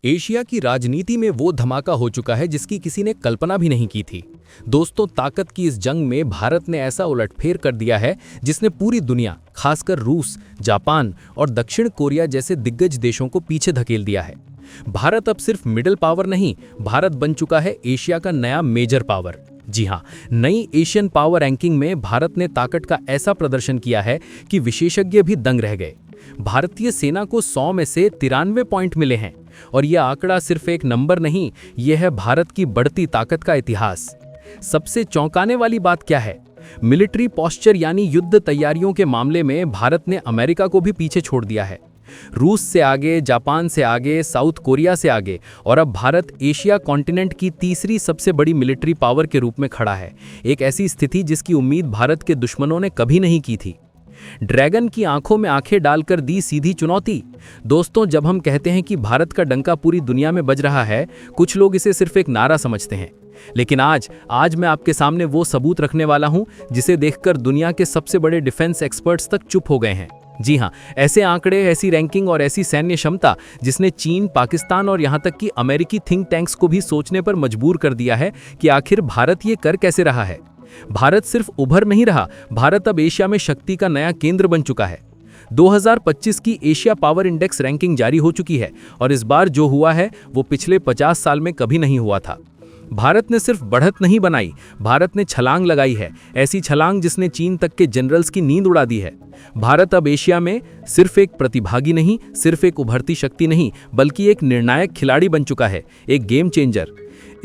Asia की राजनीति में वो धमाका हो चुका है जिसकी किसी ने कल्पना भी नहीं की थी। दोस्तों, ताकत की इस जंग में भारत ने ऐसा उलटफेर कर दिया है जिसने पूरी दुनिया, खासकर रूस, जापान और दक्षिण कोरिया जैसे दिग्गज देशों को पीछे धकेल दिया है। भारत अब सिर्फ मिडिल पावर नहीं, भारत बन चुका है एशिया का नया मेजर पावर। जी हाँ, नई एशियन पावर रैंकिंग में भारत ने ताकत का ऐसा प्रदर्शन किया है कि विशेषज्ञ भी दंग रह गए। भारतीय सेना को 100 में से 93 पॉइंट मिले हैं और यह आंकड़ा सिर्फ एक नंबर नहीं, यह है भारत की बढ़ती ताकत का इतिहास। सबसे चौंकाने वाली बात क्या है? मिलिट्री पोस्चर यानी युद्ध तैयारियों के मामले में भारत ने अमेरिका को भी पीछे छोड़ दिया है। रूस से आगे, जापान से आगे, साउथ कोरिया से आगे और अब भारत एशिया कॉन्टिनेंट की तीसरी सबसे बड़ी मिलिट्री पावर के रूप में खड़ा है। एक ऐसी स्थिति जिसकी उम्मीद भारत के दुश्मनों ने कभी नहीं की थी। ड्रैगन की आंखों में आंखें डालकर दी सीधी चुनौती। दोस्तों, जब हम कहते हैं कि भारत का डंका पूरी दुनिया में बज रहा है, कुछ लोग इसे सिर्फ एक नारा समझते हैं, लेकिन आज मैं आपके सामने वो सबूत रखने वाला हूं जिसे देखकर दुनिया के सबसे बड़े डिफेंस एक्सपर्ट्स तक चुप हो गए हैं। जी हां, ऐसे आंकड़े, ऐसी रैंकिंग और ऐसी सैन्य क्षमता जिसने चीन, पाकिस्तान और यहां तक कि अमेरिकी थिंक टैंक्स को भी सोचने पर मजबूर कर दिया है कि आखिर भारत ये कर कैसे रहा है। भारत सिर्फ उभर नहीं रहा, भारत अब एशिया में शक्ति का नया केंद्र बन चुका है। 2025 की एशिया पावर इंडेक्स रैंकिंग जारी हो चुकी है और इस बार जो हुआ है वो पिछले 50 साल में कभी नहीं हुआ था। भारत ने सिर्फ बढ़त नहीं बनाई, भारत ने छलांग लगाई है, ऐसी छलांग जिसने चीन तक के जनरल्स की नींद उड़ा दी है। भारत अब एशिया में सिर्फ एक प्रतिभागी नहीं, सिर्फ एक उभरती शक्ति नहीं, बल्कि एक निर्णायक खिलाड़ी बन चुका है, एक गेम चेंजर।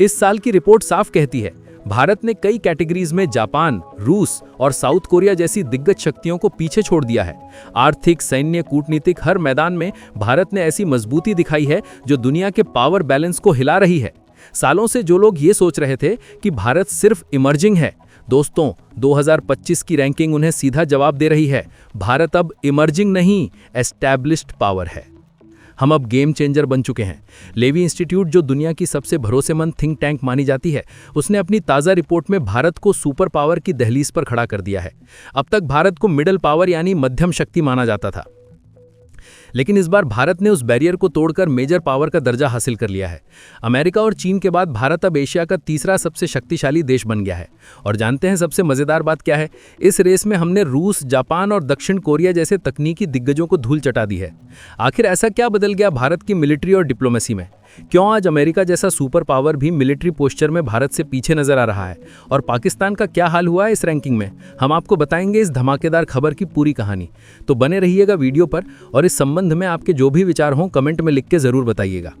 इस साल की रिपोर्ट साफ कहती है, भारत ने कई कैटेगरीज में जापान, रूस और साउथ कोरिया जैसी दिग्गज शक्तियों को पीछे छोड़ दिया है। आर्थिक, सैन्य, कूटनीतिक हर मैदान में भारत ने ऐसी मजबूती दिखाई है जो दुनिया के पावर बैलेंस को हिला रही है। सालों से जो लोग ये सोच रहे थे कि भारत सिर्फ इमर्जिंग है, दोस्तों 2025 की रैंकिंग उन्हें सीधा जवाब दे रही है। भारत अब इमर्जिंग नहीं, एस्टैब्लिश्ड पावर है। हम अब गेम चेंजर बन चुके हैं। लेवी इंस्टीट्यूट, जो दुनिया की सबसे भरोसेमंद थिंक टैंक मानी जाती है, उसने अपनी ताज़ा रिपोर्ट में भारत को सुपर पावर की दहलीज पर खड़ा कर दिया है। अब तक भारत को मिडिल पावर यानी मध्यम शक्ति माना जाता था, लेकिन इस बार भारत ने उस बैरियर को तोड़कर मेजर पावर का दर्जा हासिल कर लिया है। अमेरिका और चीन के बाद भारत अब एशिया का तीसरा सबसे शक्तिशाली देश बन गया है। और जानते हैं सबसे मजेदार बात क्या है? इस रेस में हमने रूस, जापान और दक्षिण कोरिया जैसे तकनीकी दिग्गजों को धूल चटा दी है। आखिर ऐसा क्या बदल गया भारत की मिलिट्री और डिप्लोमेसी में? क्यों आज अमेरिका जैसा सुपर पावर भी मिलिट्री पोस्चर में भारत से पीछे नजर आ रहा है? और पाकिस्तान का क्या हाल हुआ है इस रैंकिंग में? हम आपको बताएंगे इस धमाकेदार खबर की पूरी कहानी। तो बने रहिएगा वीडियो पर और इस संबंध में आपके जो भी विचार हों कमेंट में लिख के जरूर बताइएगा।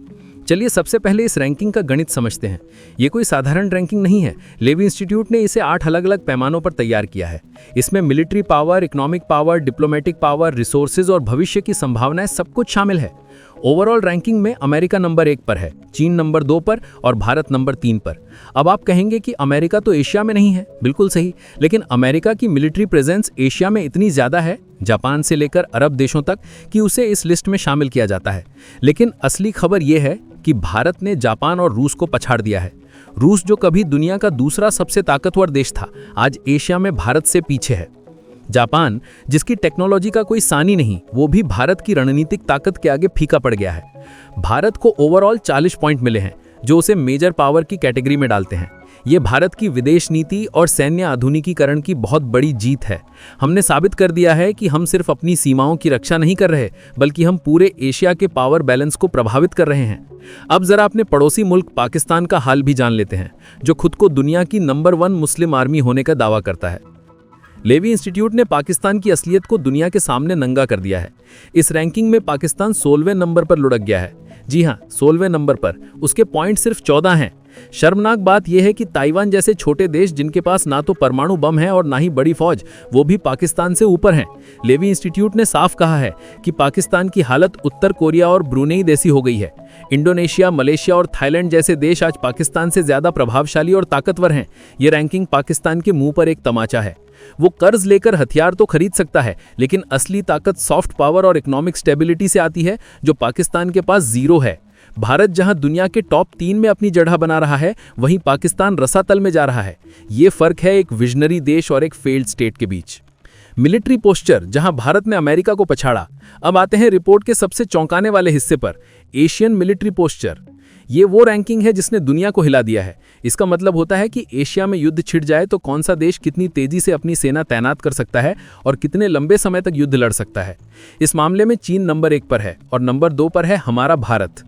चलिए सबसे पहले इस रैंकिंग का गणित समझते हैं। ये कोई साधारण रैंकिंग नहीं है। लेवी इंस्टीट्यूट ने इसे 8 अलग अलग पैमानों पर तैयार किया है। इसमें military power, economic power, diplomatic power, resources और भविष्य की संभावनाएं सब कुछ शामिल है। ओवरऑल रैंकिंग में अमेरिका नंबर 1 पर है, चीन नंबर 2 पर और भारत नंबर 3 पर। अब आप कहेंगे कि अमेरिका तो एशिया में नहीं है। बिल्कुल सही, लेकिन अमेरिका की मिलिट्री प्रेजेंस एशिया में इतनी ज्यादा है, जापान से लेकर अरब देशों तक, कि उसे इस लिस्ट में शामिल किया जाता है। लेकिन असली खबर यह है कि भारत ने जापान और रूस को पछाड़ दिया है। रूस, जो कभी दुनिया का दूसरा सबसे ताकतवर देश था, आज एशिया में भारत से पीछे है। जापान, जिसकी टेक्नोलॉजी का कोई सानी नहीं, वो भी भारत की रणनीतिक ताकत के आगे फीका पड़ गया है। भारत को ओवरऑल 40 पॉइंट मिले हैं, जो उसे मेजर पावर की कैटेगरी में डालते हैं। ये भारत की विदेश नीति और सैन्य आधुनिकीकरण की बहुत बड़ी जीत है। हमने साबित कर दिया है कि हम सिर्फ अपनी सीमाओं की रक्षा नहीं कर रहे, बल्कि हम पूरे एशिया के पावर बैलेंस को प्रभावित कर रहे हैं। अब जरा अपने पड़ोसी मुल्क पाकिस्तान का हाल भी जान लेते हैं, जो खुद को दुनिया की नंबर 1 मुस्लिम आर्मी होने का दावा करता है। लेवी इंस्टीट्यूट ने पाकिस्तान की असलियत को दुनिया के सामने नंगा कर दिया है। इस रैंकिंग में पाकिस्तान 16वें नंबर पर लुढ़क गया है। जी हां, 16वें नंबर पर। उसके पॉइंट सिर्फ 14 हैं। शर्मनाक बात यह है कि ताइवान जैसे छोटे देश, जिनके पास ना तो परमाणु बम है और ना ही बड़ी फौज, वो भी पाकिस्तान से ऊपर हैं। लेवी इंस्टीट्यूट ने साफ कहा है कि पाकिस्तान की हालत उत्तर कोरिया और ब्रुनेई जैसी हो गई है। इंडोनेशिया, मलेशिया और थाईलैंड जैसे देश आज पाकिस्तान से ज्यादा प्रभावशाली और ताकतवर हैं। ये रैंकिंग पाकिस्तान के मुंह पर एक तमाचा है। वो कर्ज लेकर हथियार तो खरीद सकता है, लेकिन असली ताकत सॉफ्ट पावर और इकोनॉमिक स्टेबिलिटी से आती है, जो पाकिस्तान के पास जीरो है। भारत जहां दुनिया के टॉप 3 में अपनी जगह बना रहा है, वहीं पाकिस्तान रसातल में जा रहा है। ये फर्क है एक विजनरी देश और एक फेल्ड स्टेट के बीच। मिलिट्री पोस्चर, जहां भारत ने अमेरिका को पछाड़ा। अब आते हैं रिपोर्ट के सबसे चौंकाने वाले हिस्से पर। एशियन मिलिट्री पोस्चर, ये वो रैंकिंग है जिसने दुनिया को हिला दिया है। इसका मतलब होता है कि एशिया में युद्ध छिड़ जाए तो कौन सा देश कितनी तेजी से अपनी सेना तैनात कर सकता है और कितने लंबे समय तक युद्ध लड़ सकता है। इस मामले में चीन नंबर 1 पर है और नंबर 2 पर है हमारा भारत।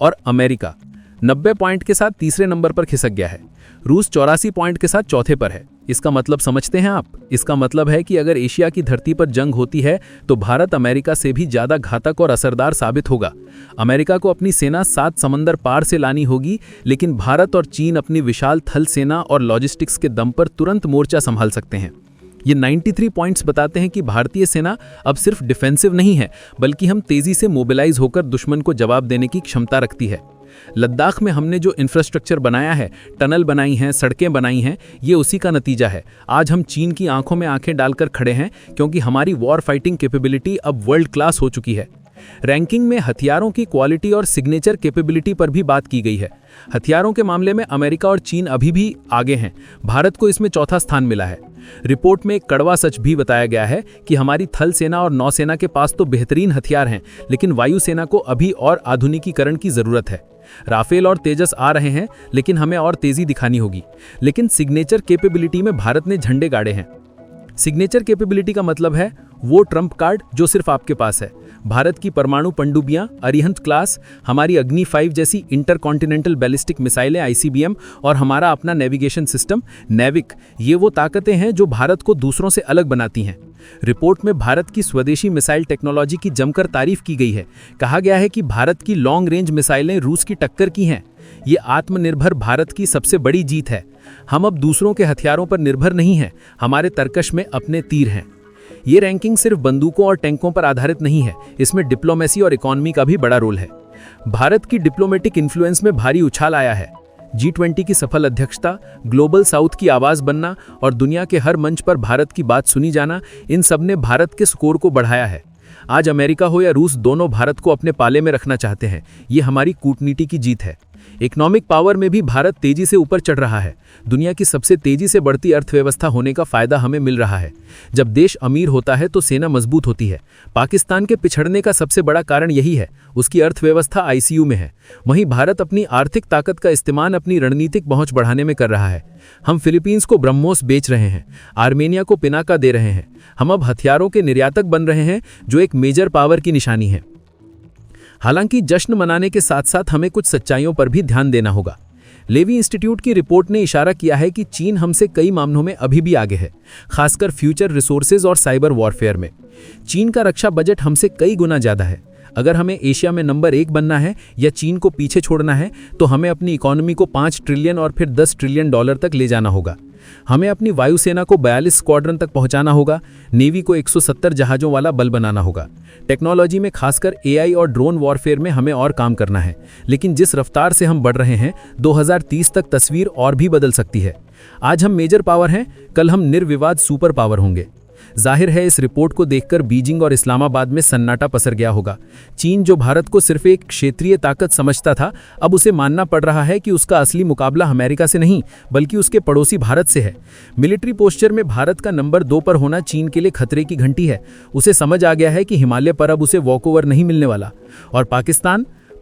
और अमेरिका 90 पॉइंट के साथ तीसरे नंबर पर खिसक गया है। रूस 84 पॉइंट के साथ चौथे पर है। इसका मतलब समझते हैं आप? इसका मतलब है कि अगर एशिया की धरती पर जंग होती है तो भारत अमेरिका से भी ज्यादा घातक और असरदार साबित होगा। अमेरिका को अपनी सेना 7 समंदर पार से लानी होगी, लेकिन भारत और चीन अपनी विशाल थल सेना और लॉजिस्टिक्स के दम पर तुरंत मोर्चा संभाल सकते हैं। ये 93 पॉइंट्स बताते हैं कि भारतीय सेना अब सिर्फ डिफेंसिव नहीं है, बल्कि हम तेजी से मोबिलाइज होकर दुश्मन को जवाब देने की क्षमता रखती है। लद्दाख में हमने जो इंफ्रास्ट्रक्चर बनाया है, टनल बनाई हैं, सड़कें बनाई हैं, ये उसी का नतीजा है। आज हम चीन की आंखों में आंखें डालकर खड़े हैं क्योंकि हमारी वॉर फाइटिंग कैपेबिलिटी अब वर्ल्ड क्लास हो चुकी है। रैंकिंग में हथियारों की क्वालिटी और सिग्नेचर कैपेबिलिटी पर भी बात की गई है। हथियारों के मामले में अमेरिका और चीन अभी भी आगे हैं। भारत को इसमें चौथा स्थान मिला है। रिपोर्ट में एक कड़वा सच भी बताया गया है कि हमारी थल सेना और नौसेना के पास तो बेहतरीन हथियार हैं, लेकिन वायुसेना को अभी और आधुनिकीकरण की जरूरत है। राफेल और तेजस आ रहे हैं, लेकिन हमें और तेजी दिखानी होगी। लेकिन सिग्नेचर कैपेबिलिटी में भारत ने झंडे गाड़े हैं। सिग्नेचर कैपेबिलिटी का मतलब है वो ट्रम्प कार्ड जो सिर्फ आपके पास है। भारत की परमाणु पनडुब्बियां अरिहंत क्लास, हमारी अग्नि 5 जैसी इंटरकॉन्टिनेंटल बैलिस्टिक मिसाइलें ICBM और हमारा अपना नेविगेशन सिस्टम नेविक, ये वो ताकतें हैं जो भारत को दूसरों से अलग बनाती हैं। रिपोर्ट में भारत की स्वदेशी मिसाइल टेक्नोलॉजी की जमकर तारीफ की गई है। कहा गया है कि भारत की लॉन्ग रेंज मिसाइलें रूस की टक्कर की हैं। ये आत्मनिर्भर भारत की सबसे बड़ी जीत है। हम अब दूसरों के हथियारों पर निर्भर नहीं हैं, हमारे तरकश में अपने तीर हैं। ये रैंकिंग सिर्फ बंदूकों और टैंकों पर आधारित नहीं है, इसमें डिप्लोमेसी और इकोनॉमी का भी बड़ा रोल है। भारत की डिप्लोमेटिक इन्फ्लुएंस में भारी उछाल आया है। G20 की सफल अध्यक्षता, ग्लोबल साउथ की आवाज बनना और दुनिया के हर मंच पर भारत की बात सुनी जाना, इन सब ने भारत के स्कोर को बढ़ाया है। आज अमेरिका हो या रूस, दोनों भारत को अपने पाले में रखना चाहते हैं। ये हमारी कूटनीति की जीत है। इकोनॉमिक पावर में भी भारत तेजी से ऊपर चढ़ रहा है। दुनिया की सबसे तेजी से बढ़ती अर्थव्यवस्था होने का फायदा हमें मिल रहा है। जब देश अमीर होता है तो सेना मजबूत होती है। पाकिस्तान के पिछड़ने का सबसे बड़ा कारण यही है, उसकी अर्थव्यवस्था ICU में है। वहीं भारत अपनी आर्थिक ताकत का इस्तेमाल अपनी रणनीतिक पहुंच बढ़ाने में कर रहा है। हम फिलीपींस को ब्रह्मोस बेच रहे हैं, आर्मेनिया को पिनाका दे रहे हैं। हम अब हथियारों के निर्यातक बन रहे हैं, जो एक मेजर पावर की निशानी है। हालांकि जश्न मनाने के साथ साथ हमें कुछ सच्चाइयों पर भी ध्यान देना होगा। लेवी इंस्टीट्यूट की रिपोर्ट ने इशारा किया है कि चीन हमसे कई मामलों में अभी भी आगे है, खासकर फ्यूचर रिसोर्सेज और साइबर वॉरफेयर में। चीन का रक्षा बजट हमसे कई गुना ज़्यादा है। अगर हमें एशिया में नंबर 1 बनना है या चीन को पीछे छोड़ना है, तो हमें अपनी इकोनॉमी को 5 ट्रिलियन और फिर 10 ट्रिलियन डॉलर तक ले जाना होगा। हमें अपनी वायुसेना को 42 स्क्वाड्रन तक पहुंचाना होगा, नेवी को 170 जहाज़ों वाला बल बनाना होगा। टेक्नोलॉजी में खासकर AI और ड्रोन वॉरफेयर में हमें और काम करना है। लेकिन जिस रफ्तार से हम बढ़ रहे हैं, 2030 तक तस्वीर और भी बदल सकती है। आज हम मेजर पावर हैं, कल हम निर्विवाद सुपर पावर होंगे। जाहिर है इस रिपोर्ट को देखकर बीजिंग और इस्लामाबाद में सन्नाटा पसर गया होगा। चीन, जो भारत को सिर्फ एक क्षेत्रीय ताकत समझता था, अब उसे मानना पड़ रहा है कि उसका असली मुकाबला अमेरिका से नहीं, बल्कि उसके पड़ोसी भारत से है। मिलिट्री पोस्चर में भारत का नंबर 2 पर होना चीन के लिए खतरे की घंटी है। उसे समझ आ गया है कि हिमालय पर अब उसे वॉकओवर नहीं मिलने वाला। और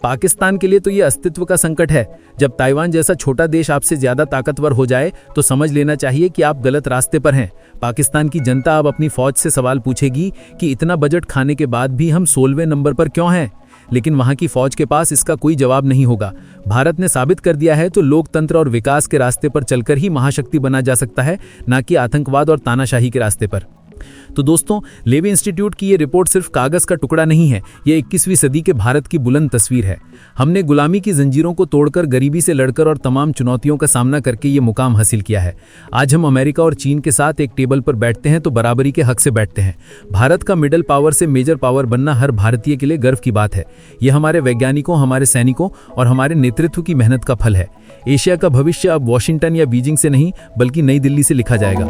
पाकिस्तान के लिए तो ये अस्तित्व का संकट है। जब ताइवान जैसा छोटा देश आपसे ज्यादा ताकतवर हो जाए तो समझ लेना चाहिए कि आप गलत रास्ते पर हैं। पाकिस्तान की जनता अब अपनी फौज से सवाल पूछेगी कि इतना बजट खाने के बाद भी हम 16वें नंबर पर क्यों हैं। लेकिन वहां की फौज के पास इसका कोई जवाब नहीं होगा। भारत ने साबित कर दिया है तो लोकतंत्र और विकास के रास्ते पर चलकर ही महाशक्ति बना जा सकता है, ना कि आतंकवाद और तानाशाही के रास्ते पर। तो दोस्तों, लेवी इंस्टीट्यूट की ये रिपोर्ट सिर्फ कागज का टुकड़ा नहीं है, ये 21वीं सदी के भारत की बुलंद तस्वीर है। हमने गुलामी की जंजीरों को तोड़कर, गरीबी से लड़कर और तमाम चुनौतियों का सामना करके ये मुकाम हासिल किया है। आज हम अमेरिका और चीन के साथ एक टेबल पर बैठते हैं तो बराबरी के हक से बैठते हैं। भारत का मिडिल पावर से मेजर पावर बनना हर भारतीय के लिए गर्व की बात है। यह हमारे वैज्ञानिकों, हमारे सैनिकों और हमारे नेतृत्व की मेहनत का फल है। एशिया का भविष्य अब वॉशिंगटन या बीजिंग से नहीं, बल्कि नई दिल्ली से लिखा जाएगा।